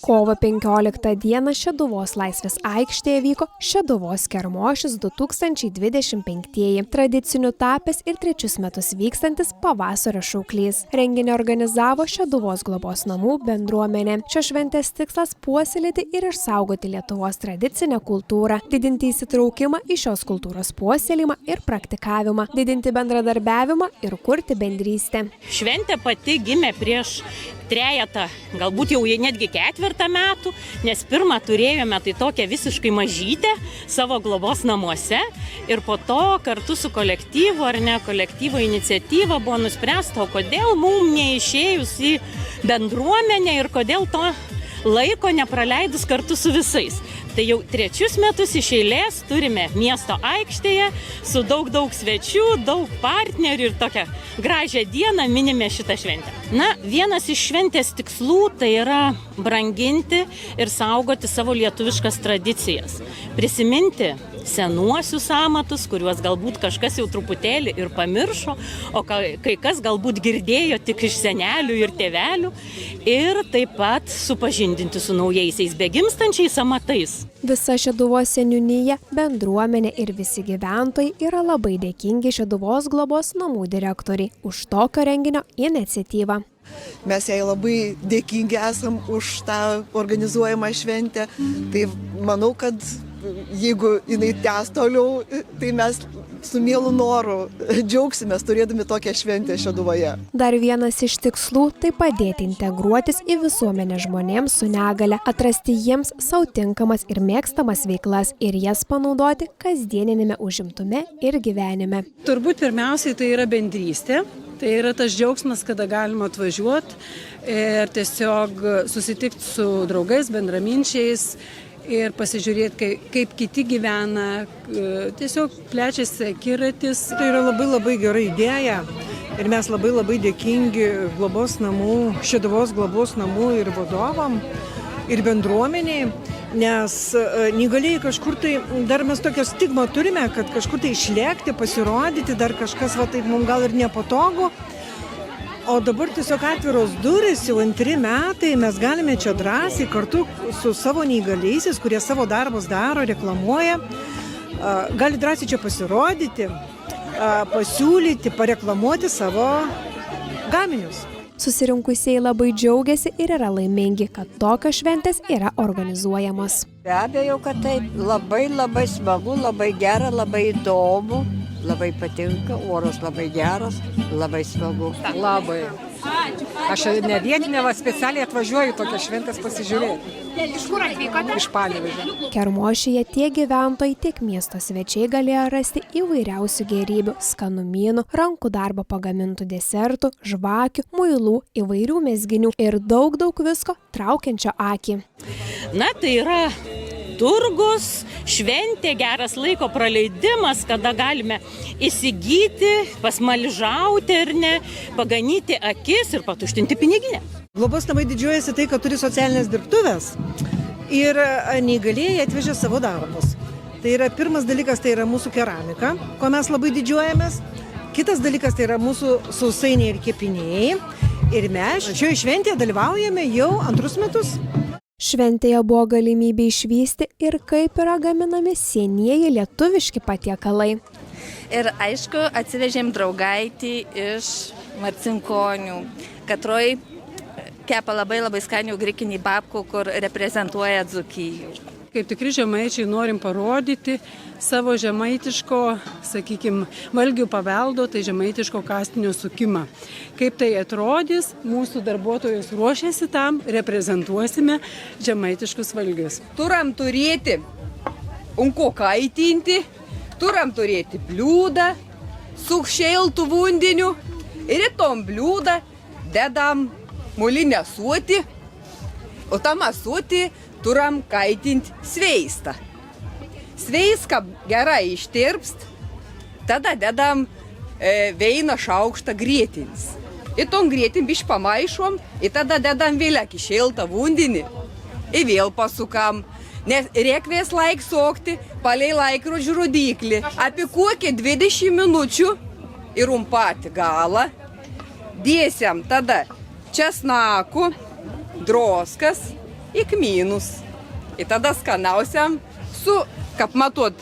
Kovo 15 dieną Šeduvos Laisvės aikštėje vyko Šeduvos kermošis 2025, tradiciniu tapęs ir 3 metus vykstantis pavasario šauklys. Renginį organizavo Šeduvos globos namų bendruomenė. Šios šventės tikslas puoselėti ir išsaugoti Lietuvos tradicinę kultūrą, didinti įsitraukimą į šios kultūros puoselėjimą ir praktikavimą, didinti bendradarbiavimą ir kurti bendrystę. Šventė pati gimė prieš 3, galbūt jau netgi 4 metų, nes pirmą turėjome tai tokią visiškai mažytę savo globos namuose ir po to kartu su kolektyvu ar ne kolektyvo iniciatyva buvo nuspręsta, kodėl mums neišėjus į bendruomenę ir kodėl to laiko nepraleidus kartu su visais. Tai jau 3 metus iš eilės turime miesto aikštėje su daug svečių, daug partnerių ir tokią gražią dieną minime šitą šventę. Na, vienas iš šventės tikslų tai yra branginti ir saugoti savo lietuviškas tradicijas. Prisiminti senuosius amatus, kuriuos galbūt kažkas jau truputėlį ir pamiršo, o kai kas galbūt girdėjo tik iš senelių ir tėvelių, ir taip pat supažindinti su naujaisiais begimstančiais amatais. Visa Šeduvos seniūnija, bendruomenė ir visi gyventojai yra labai dėkingi Šeduvos globos namų direktoriai už tokio renginio iniciatyvą. Mes jai labai dėkingi esam už tą organizuojamą šventę, tai manau, kad jeigu jinai tęs toliau, tai mes su mielu noru džiaugsimės turėdami tokią šventę Šeduvoje. Dar vienas iš tikslų – tai padėti integruotis į visuomenę žmonėms su negale, atrasti jiems sau tinkamas ir mėgstamas veiklas ir jas panaudoti kasdieninėme užimtume ir gyvenime. Turbūt pirmiausiai tai yra bendrystė. Tai yra tas džiaugsmas, kada galima atvažiuoti ir tiesiog susitikti su draugais, bendraminčiais ir pasižiūrėti, kaip kiti gyvena, tiesiog plečiasi akiratis. Tai yra labai gera idėja ir mes labai dėkingi globos namų, Šeduvos globos namų ir vadovam ir bendruomeniai, nes neįgalėjai kažkur tai, dar mes tokią stigmą turime, kad kažkur tai išlėkti, pasirodyti, dar kažkas va taip mums gal ir nepatogu. O dabar tiesiog atviros durys, jau 2 metai, mes galime čia drąsiai kartu su savo neįgaliaisiais, kurie savo darbus daro, reklamuoja, gali drąsiai čia pasirodyti, pasiūlyti, pareklamuoti savo gaminius. Susirinkusieji labai džiaugiasi ir yra laimingi, kad tokios šventės yra organizuojamos. Be abejo, kad taip, labai smagu, labai gera, labai įdomu, labai patinka, oras labai geras, labai smagu. Labai. Aš ne vietinė, specialiai atvažiuoju tokias šventės pasižiūrėti. Iš kur atvykote? Iš Panevėžio. Kermošyje tiek gyventojai, tiek miesto svečiai galėjo rasti įvairiausių gėrybių, skanumynų, rankų darbo pagamintų desertų, žvakių, muilų, įvairių mezginių ir daug visko traukiančio akį. Na, tai yra turgus, šventė, geras laiko praleidimas, kada galime įsigyti, pasmaližauti ir ne, paganyti akis ir patuštinti piniginę. Globos namai didžiuojasi tai, kad turi socialinės dirbtuvės ir neįgalėjai atvežė savo darbus. Tai yra pirmas dalykas, tai yra mūsų keramika, ko mes labai didžiuojamės. Kitas dalykas, tai yra mūsų sausainiai ir kepiniai. Ir mes šioje šventėje dalyvaujame jau 2 metus. Šventėje buvo galimybė išvysti ir kaip yra gaminami senieji lietuviški patiekalai. Ir aišku, atsivežėm draugaitį iš Marcinkonių, katroj kepa labai skanių grikinį babkų, kur reprezentuoja Dzūkijų. Kaip tikri žemaičiai norim parodyti savo žemaitiško, sakykime, valgių paveldo, tai žemaitiško kastinio sukimą. Kaip tai atrodys, mūsų darbuotojus ruošiasi tam, reprezentuosime žemaitiškus valgius. Turam turėti unko kaitinti, turam turėti bliūdą su šiltu vandeniu ir į tom bliūdą dedam molinę ąsotį, o tam ąsotį turam kaitinti sveistą. Sveiską gerai ištirpst, tada dedam vieną šaukštą grietins. Ir tom grietin biškį pamaišom, ir tada dedam vėl į šiltą vandenį. Ir vėl pasukam, nes reikės laik sokti palei laikrodžių rodyklį. Apie kokį 20 minučių ir patį galą dėsiam tada česnaku, droskas į kmynus. Ir tada skaniausiam su, kaip matot,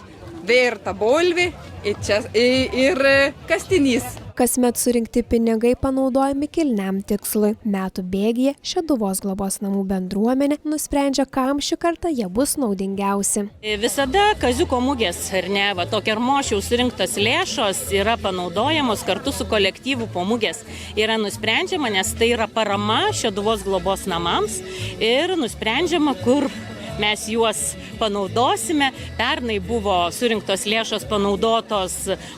verta bolvi ir kastinys. Kasmet surinkti pinigai panaudojami kilniam tikslui. Metų bėgyje Šeduvos globos namų bendruomenė nusprendžia, kam šį kartą jie bus naudingiausi. Visada kaziuko mugės, ar ne, va to Kermošiaus surinktos lėšos yra panaudojamos kartu su kolektyvu po mugės. Yra nusprendžiama, nes tai yra parama Šeduvos globos namams ir nusprendžiama, kur mes juos panaudosime. Pernai buvo surinktos lėšos panaudotos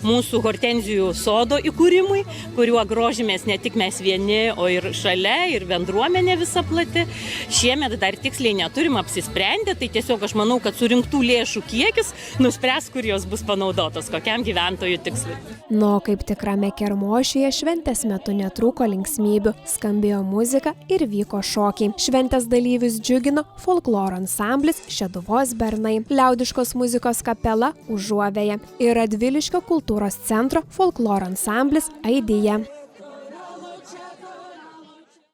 mūsų hortenzijų sodo įkūrimui, kuriuo grožimės ne tik mes vieni, o ir šalia, ir bendruomenė visa plati. Šiemet dar tiksliai neturim apsisprendę, tai tiesiog aš manau, kad surinktų lėšų kiekis nuspręs, kur jos bus panaudotos, kokiam gyventojų tikslui. Kaip tikrame Kermošiuje šventės metu netrūko linksmybių, skambėjo muzika ir vyko šokiai. Šventės dalyvius džiugino folkloro ansamblis Šeduvos bernai, liaudiškos muzikos kapela Užuovėja ir Radviliškio kultūros centro folkloro ansamblis Aidija.